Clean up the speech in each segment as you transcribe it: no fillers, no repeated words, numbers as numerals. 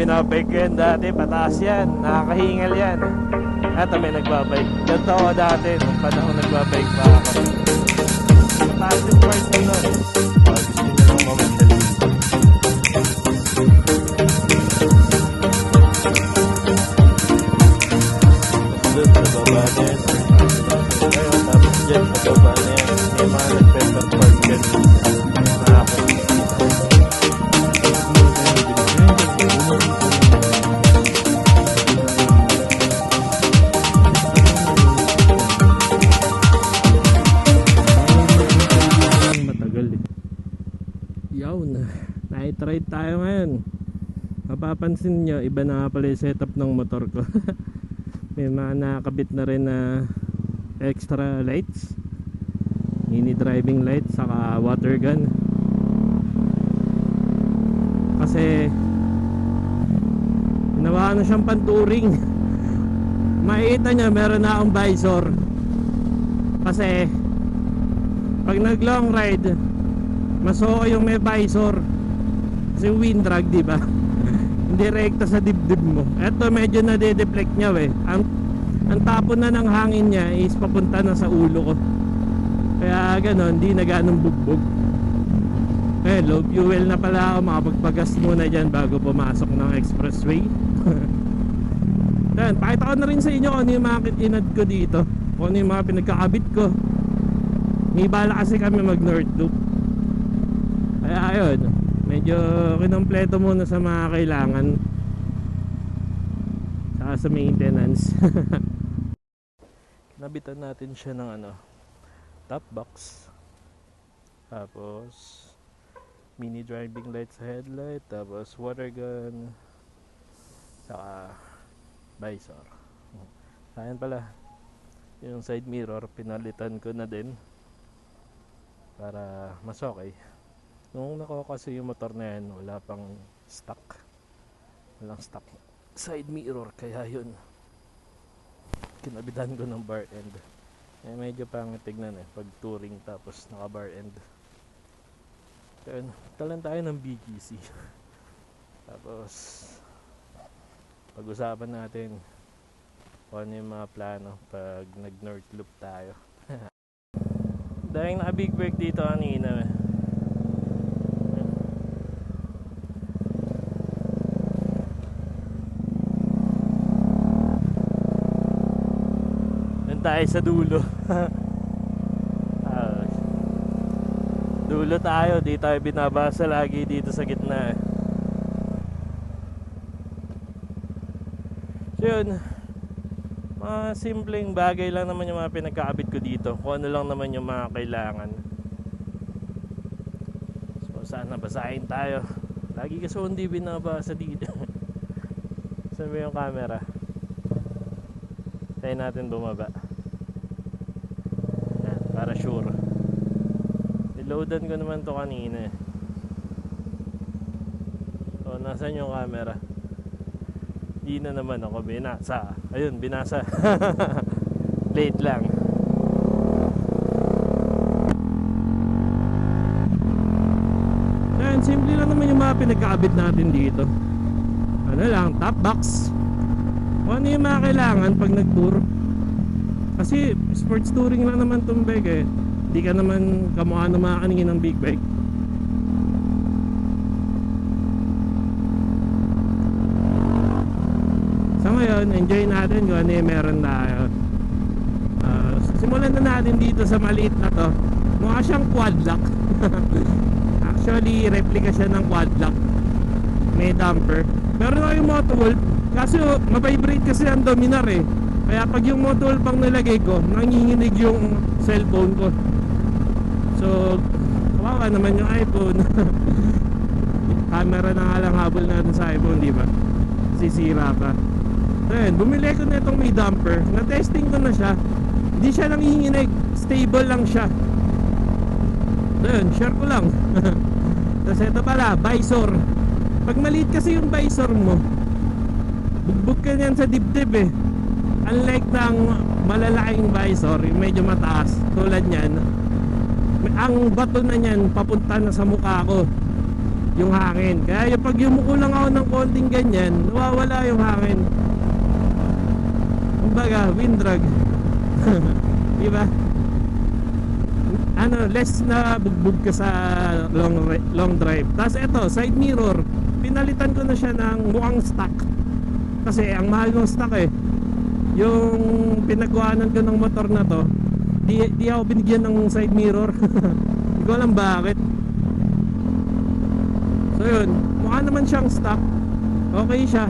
Pinabike ko yan dati, pataas yan, nakakahingal yan. Eto may nagbabike. Ganito ako dati, nung panahon nagbabike pa ako. Pataas yung part ko nun. Gusto nyo lang mamadali. Doon sa baba na yan. Tapos dyan sa baba na yan. May mga nag-petrol park dyan. Night ride tayo ngayon. Mapapansin nyo, iba na nga pala yung setup ng motor ko. May mga nakakabit na rin na extra lights, mini driving light, saka water gun. Kasi ginawa na siyang panturing. Makikita nyo meron na akong visor. Kasi pag nag long ride, masuko yung may visor. Kasi wind drag, di ba? Hindi rekta sa dibdib mo. Eto medyo nade-deflect niya ang tapon na ng hangin niya is papunta na sa ulo ko. Kaya ganon, di na ganong bugbog. Low fuel na pala ako. Makapagpagas muna dyan bago pumasok ng expressway. Yan, pakita ko na rin sa inyo kung ano yung mga kitinad ko dito, kung ano yung mga pinagkakabit ko. May bala kasi kami mag North Loop. Kaya ayun, medyo kinompleto muna sa mga kailangan, saka sa maintenance. Nabitan natin siya ng top box, tapos mini driving light sa headlight, tapos water gun, saka visor. Ayan pala, yung side mirror pinalitan ko na din para mas okay. Nung nakuha kasi yung motor na yan, wala pang stock, walang stock side mirror, kaya yun kinabitan ko ng bar end. Medyo pangit tignan pag touring tapos naka bar end. Kaya talan tayo ng BGC. Tapos pag-usapan natin kung ano yung mga plano pag nag North Loop tayo. Dahil naka big break dito kanina, tayo sa dulo. Dulo tayo, di tayo binabasa lagi dito sa gitna. So yun, mga simpleng bagay lang naman yung mga pinagkakabit ko dito, kung ano lang naman yung mga kailangan. So sana basahin tayo. Lagi kasi hindi binabasa dito. Saan ba yung camera? Tayo natin bumaba para sure. Niloadan ko naman to kanina. So nasan yung camera? Di na naman ako binasa. Ayun, binasa. Late lang. Ayan, simple lang naman yung mga pinagkakabit natin dito. Ano lang, top box. Kung ano yung mga kailangan pag nag-tour. Kasi sports touring lang naman itong bike Hindi ka naman kamukha ng mga kaningin ng big bike. So ngayon, enjoy natin kung ano yung meron tayo. Simulan na natin dito sa maliit na to. Mukha siyang quad lock. Actually, replica siya ng quad lock. May damper. Meron ako yung Motowolf. Kasi mabibrate kasi ang Dominar Kaya pag yung Motowolf pang nilagay ko, nanginginig yung cellphone ko. So, kawawa naman yung iPhone. Camera na nga lang habol natin sa iPhone, di ba? Sisira pa. So yun, bumili ko na itong may damper. Na-testing ko na siya. Hindi siya nanginginig. Stable lang siya. So yun, share ko lang. Tapos ito pala, visor. Pag maliit kasi yung visor mo, bugbog ka niyan sa dibdib Unlike ng malalaking visor, yung medyo mataas, tulad niyan, ang bato na niyan papunta na sa mukha ko. yung hangin. Kaya yung pag yumuko lang ako ng konting ganyan, nawawala yung hangin. Kumbaga, wind drag. Diba? Ano, less na bugbog ka sa long drive. Tapos eto, side mirror, pinalitan ko na siya ng mukhang stock. Kasi ang mahal ng stock eh. Yung pinagkuhanan ko ng motor na to, di ako binigyan ng side mirror. Hindi ko alam bakit. So yun, mukha naman siyang stock. Okay siya.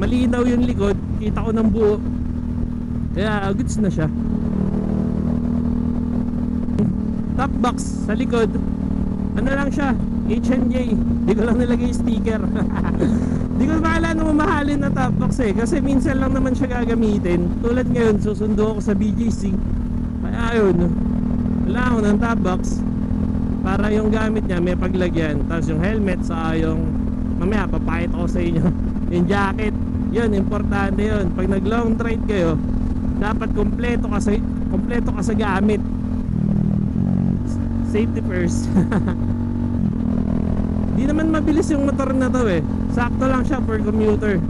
Malinaw yung likod, kita ko ng buo. Kaya goods na siya. Top box sa likod, ano lang siya, H&J. Di ko lang nilagay sticker. Di ko maalala na mamahalin na top box eh, kasi minsan lang naman siya gagamitin. Tulad ngayon, susundo ako sa BGC. Kaya ayun, wala ako ng top box para yung gamit niya may paglagyan. Tapos yung helmet, sa yung mamaya papakita ko sa inyo. Yung jacket, yun, importante yun. Pag nag long ride kayo, dapat kompleto ka sa gamit. Safety first. Di naman mabilis yung motor na to eh. Sakto lang siya for commuter.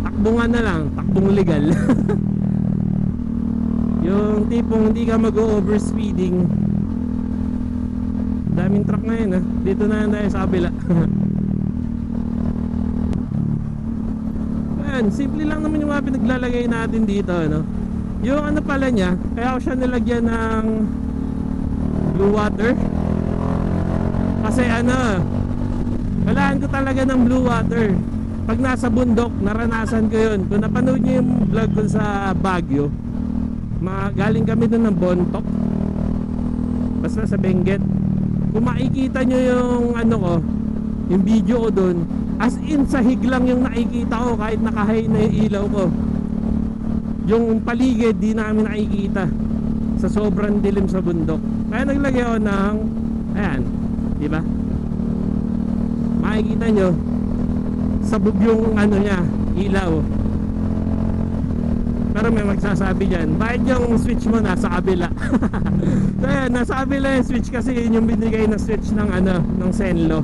Takbungan na lang, takbong legal. Yung tipong hindi ka mag-overspeeding. Daming truck ngayon ah. Dito na tayo sa kabila. Ayan, simple lang naman yung mga pinaglalagay natin dito, no? Yung ano pala niya, kaya ako siya nilagyan ng blue water. Kasi ano, kailangan ko talaga ng blue water. Pag nasa bundok, naranasan ko yun. Kung napanood nyo yung vlog ko sa Baguio, galing kami dun ng Bontok, basta sa Benguet. Kung makikita nyo yung ano ko, yung video ko dun, as in sahig lang yung nakikita ko kahit nakahay na yung ilaw ko. Yung paligid di namin nakikita sa sobrang dilim sa bundok. Kaya naglagay ako ng ayan, di ba? Makikita nyo sabog yung ano niya, ilaw. Pero may magsasabi dyan, bakit yung switch mo nasa kabila? So ayan, nasa kabila yung switch kasi yun yung binigay na switch ng ano, ng Senlo,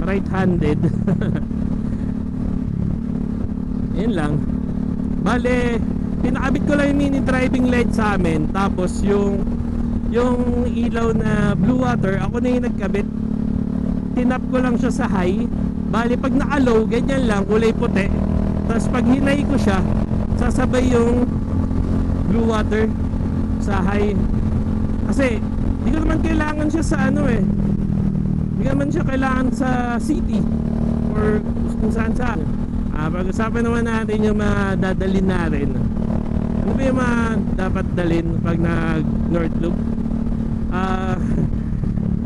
right-handed. Yun lang. Bale, pinakabit ko lang yung mini driving light sa amin. Tapos yung ilaw na blue water, ako na yung nagkabit. Tinap ko lang siya sa high. Bale, pag naka-low, ganyan lang, kulay puti. Tapos pag hinay ko siya, sasabay yung blue water sa high. Kasi di ko naman kailangan siya sa ano eh, di ko naman siya kailangan sa city or kung saan saan. Pag-usapan naman natin yung mga dadalhin natin. Ano ba yung mga dapat dalhin pag nag North Loop?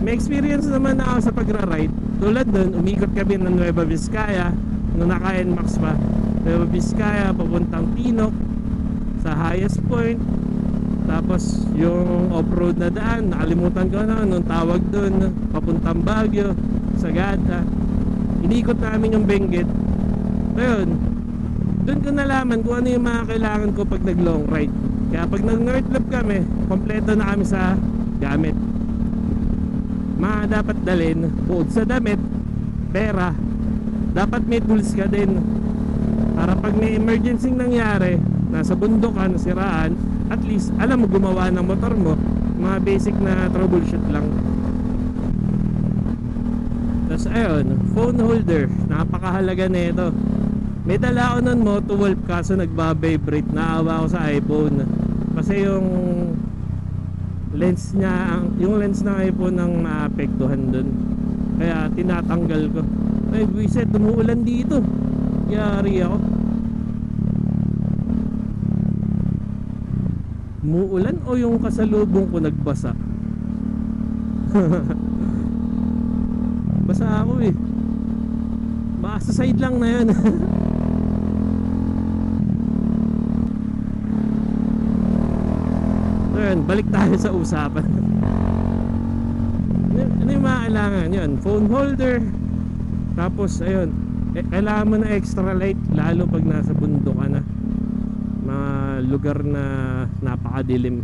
May experience naman ako sa pagra-ride. Tulad nun, umikot kami ng Nueva Vizcaya nung naka-NMAX pa. Nueva Vizcaya papuntang Pinok sa highest point. Tapos yung off-road na daan, nakalimutan ko na nung tawag dun, papuntang Baguio, Sagada. Inikot namin yung Benguet. Ayun, dun ko nalaman kung ano yung mga kailangan ko pag nag long ride. Kaya pag nag North Loop kami, kompleto na kami sa gamit. Mga dapat dalhin, bukod sa damit, pera, dapat may tools ka din. Para pag may emergency nangyari, nasa bundok ka, nasiraan, at least alam mo gumawa ng motor mo. Mga basic na troubleshoot lang. Tapos ayun, phone holder, napakahalaga na ito. May dala ako nun Moto Wolf, kaso nagbabibrate. Naawa ko sa iPhone kasi yung lens niya, yung lens ng iPhone ang maapektuhan dun. Kaya tinatanggal ko. Ay buwiset, tumuulan dito. Yari ako. Umuulan o yung kasalubong ko nagbasa? Basa ako eh. Baka sa side lang na yun. Ayun, balik tayo sa usapan. Ano yung mga kailangan? Yun, phone holder. Tapos ayun, kailangan mo na extra light, lalo pag nasa bundok ka na, mga lugar na napakadilim.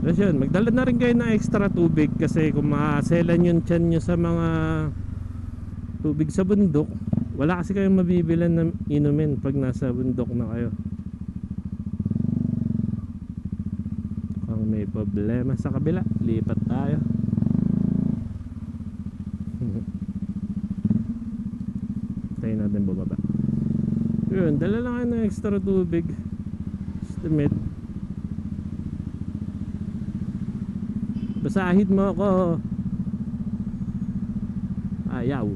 Tapos yun, magdala na rin kayo ng extra tubig kasi kung maselan yung tiyan nyo sa mga tubig sa bundok, wala kasi kayong mabibilan ng inumin pag nasa bundok na kayo. Kung may problema sa kabila, lipat tayo. Tayo natin bumaba. Yun, dala lang kayo ng extra tubig. Estimate. Basahin mo ako. Ayaw.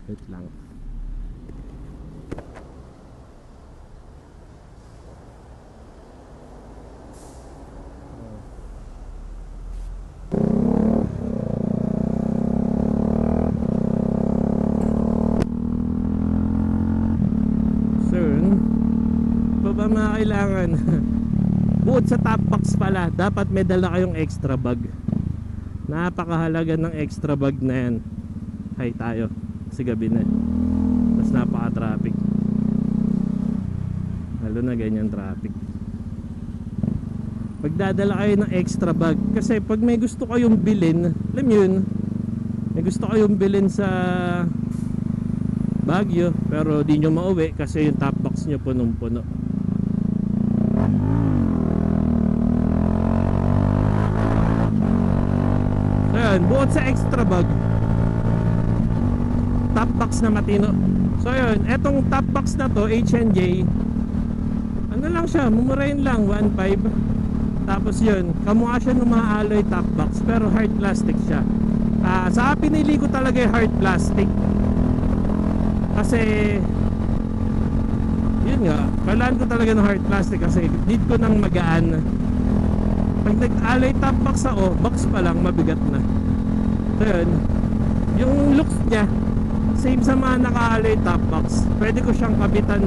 Wait lang. Pa mga kailangan bukod sa top box pala, dapat may dala kayong extra bag. Napakahalaga ng extra bag na yan. Hay tayo kasi gabi na, tapos napaka traffic, lalo na ganyan traffic. Magdadala kayo ng extra bag kasi pag may gusto kayong bilhin, alam yun, may gusto kayong bilhin sa Baguio pero di nyo mauwi kasi yung top box nyo punong-puno. Ayan, bukod sa extra bag, top box na matino. So yun, etong top box na to, H&J, ano lang siya, mumurahin lang, 1.5. Tapos yun, kamukha siya ng mga alloy top box pero hard plastic siya. Saka pinili ko talaga yung hard plastic kasi yun nga, kailangan ko talaga ng hard plastic kasi need ko ng magaan. Pag nag-alloy top box ako, box pa lang mabigat na. So yun, yung looks niya same sa mga naka-alloy top box. Pwede ko siyang kabitan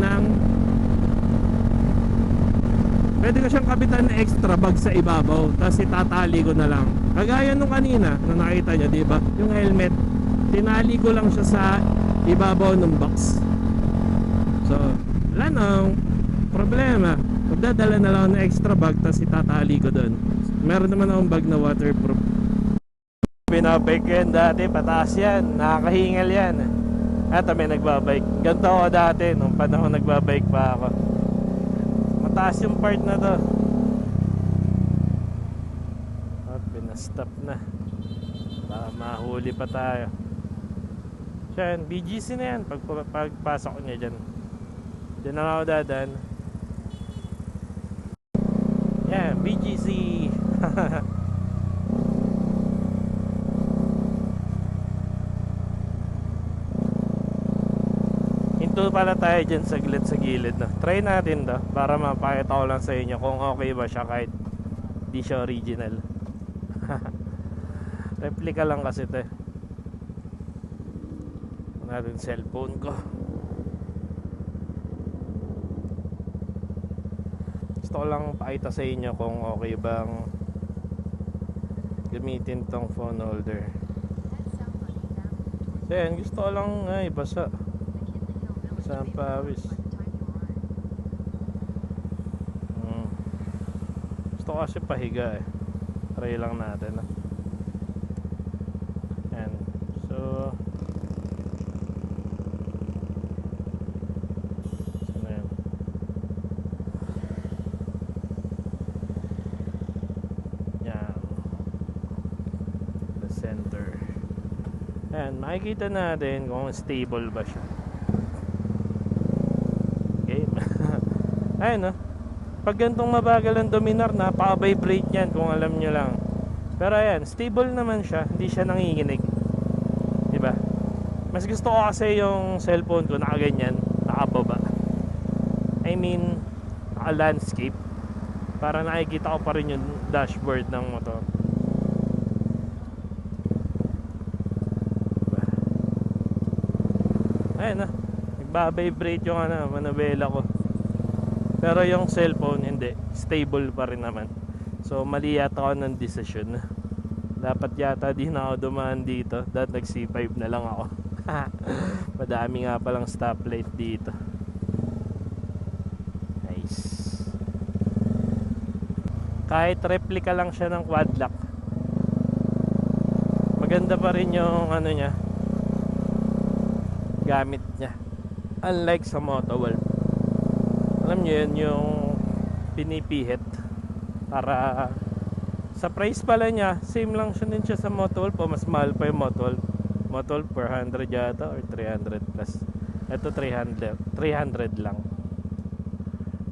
ng extra bag sa ibabaw, tapos itatali ko na lang. Kagaya nung kanina na nakita nyo, diba? Yung helmet, tinali ko lang siya sa ibabaw ng box. So wala nang problema. Magdadala na lang ng extra bag, tapos itatali ko doon. Meron naman akong bag na waterproof. Binabike ko yan dati, pataas yan, nakakahingal yan. At may nagbabike. Ganito ako dati nung panahon nagbabike pa ako. Mataas yung part na to. At pinastop na, baka mahuli pa tayo. Yan, BGC na yan. Pagpasok niya dyan, dyan na ako dadan. Yan, BGC. Hinto pala tayo dyan saglit sa gilid, no? Try natin to para mapakita ko lang sa inyo kung okay ba siya kahit di siya original. Replica lang kasi to. Natin cellphone ko. Gusto ko lang pakita sa inyo kung okay bang gamitin tong phone holder. So yan, gusto ko lang ay basa sa pawis. Gusto ko kasi pahiga eh. Try lang natin. Yan. So center. Ayan, makikita natin kung stable ba siya. Okay. Ayan, no? Pag gantong mabagal ang dominar, napaka-vibrate yan kung alam nyo lang. Pero ayan, stable naman siya, hindi siya nanginginig. Diba? Mas gusto ko kasi yung cellphone ko nakaganyan, nakababa. I mean, naka-landscape, para nakikita ko pa rin yung dashboard ng motor. Ayun na, nagbabibrate yung manabela ko. Pero yung cellphone hindi, stable pa rin naman. So mali yata ako ng desisyon. Dapat yata di na ako dumaan dito, dahil nag C5 na lang ako. Madami nga palang stoplight dito. Nice. Kahit replica lang siya ng quad lock, maganda pa rin yung ano niya, gamit niya. Unlike sa Motoworld, alam niyo yun, yung pinipihit para sa price pala niya, same lang siya din siya sa Motoworld po. Mas mahal pa yung Motoworld. Motoworld 400 yata or 300 plus. Ito 300 lang.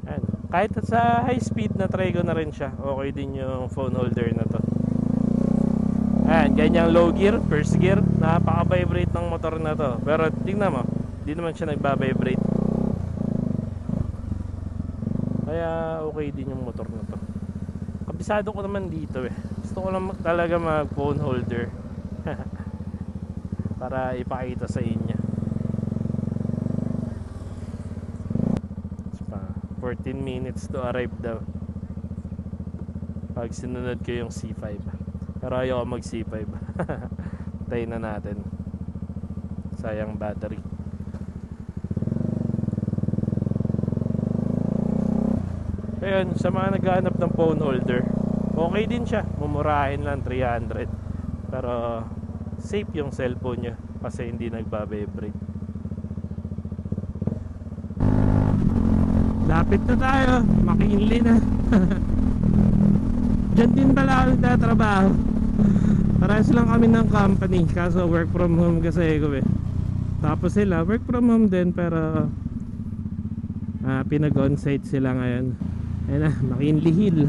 Ayan. Kahit sa high speed na try ko na rin siya, okay din yung phone holder na to. Ayan, ganyang low gear, first gear, napaka-vibrate ng motor na to. Pero tingnan mo, di naman siya nagba-vibrate. Kaya okay din yung motor na to. Kabisado ko naman dito eh. Gusto ko lang talaga mag phone holder para ipakita sa inyo. 14 minutes to arrive daw pag sinunod ko yung C5. Pero ayaw mag C5. Tayo na natin, sayang battery. Ayun, sa mga naghahanap ng phone holder, okay din siya, mumurahin lang 300. Pero safe yung cellphone niya kasi hindi nagba-vibrate. Lapit na tayo, McKinley na. Diyan din pala ako nagtatrabaho. Parehas lang kami ng company, kaso work from home kasi ko eh. Tapos sila work from home din, pero pinag-on-site sila ngayon. Ayun na, McKinley Hill.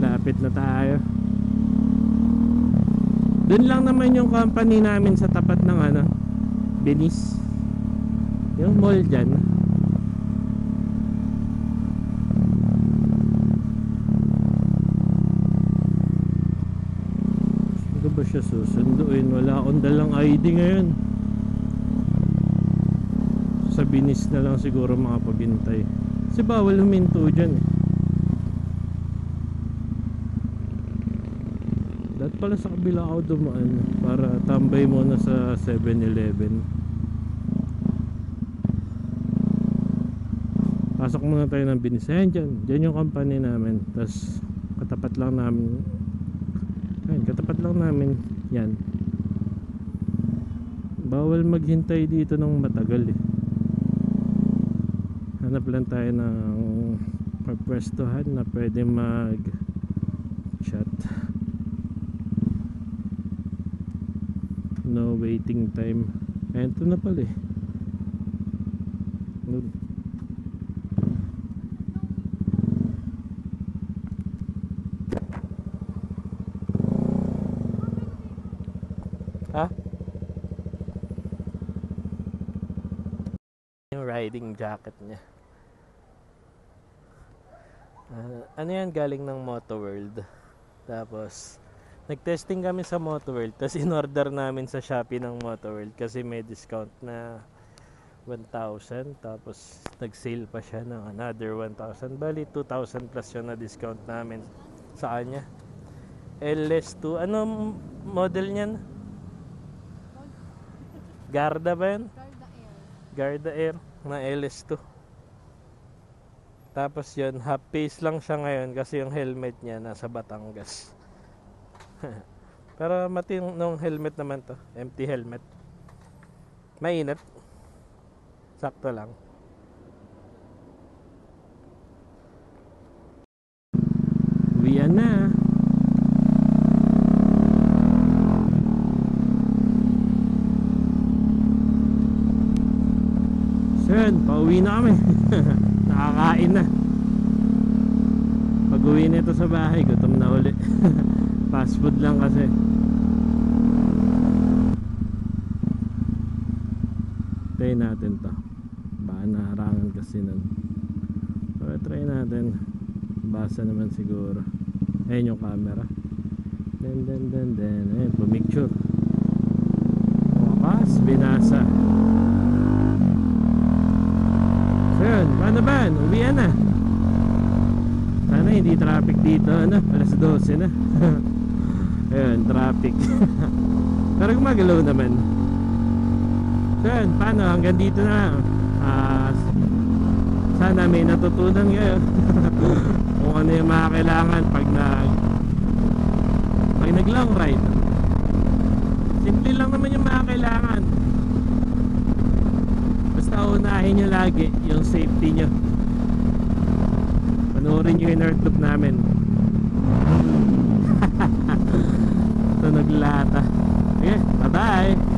Lapit na tayo. Doon lang naman yung company namin sa tapat ng Venice. Yung mall dyan. Ba siya susunduin? Wala akong dalang ID ngayon. Sa Venice na lang siguro makapaghintay kasi bawal huminto dyan eh. Dapat pala sa kabila ako dumaan para tambay muna sa 7-Eleven. Pasok muna tayo ng Venice. Ayan dyan yung company namin. Tapos katapat lang namin. Ayun, katapat lang namin yan. Bawal maghintay dito ng matagal eh. Hanap lang tayo ng pwestuhan na pwede mag chat. No waiting time. Ayun, ito na pala eh. Ha? Yung riding jacket niya. Ano yan, galing ng Motoworld. Tapos nag-testing kami sa Motoworld, tapos in-order namin sa Shopee ng Motoworld kasi may discount na 1,000, tapos nag-sale pa siya ng another 1,000. Bali 2,000 plus yun na discount namin sa kanya. LS2, ano model niyan? Garda ba yan? Garda Air na LS2. Tapos yun, half face lang siya ngayon kasi yung helmet niya nasa Batangas. Pero matinong helmet naman to, empty helmet. Mainit, sakto lang. Uwian na. So yun, pauwi na kami. Nakakain na. Pag uwi nito sa bahay, gutom na uli. Fast food lang kasi. Try natin to. Baka naharangan kasi nun. So try natin. Basa naman siguro. Ayun yung camera. Den. Ayun, pumicture. Wakas, binasa. So yun, paano ba? Uwian na. Sana hindi traffic dito, alas 12 na. Ayun, traffic. Pero gumagalaw naman. So yun, paano? Hanggang dito na. Sana may natutunan ngayon. kung ano yung mga kailangan pag nag long ride. Simple lang naman yung mga kailangan, basta unahin nyo lagi yung safety nyo. Panoorin nyo yung North Loop namin. Ito naglata. Sige, bye bye.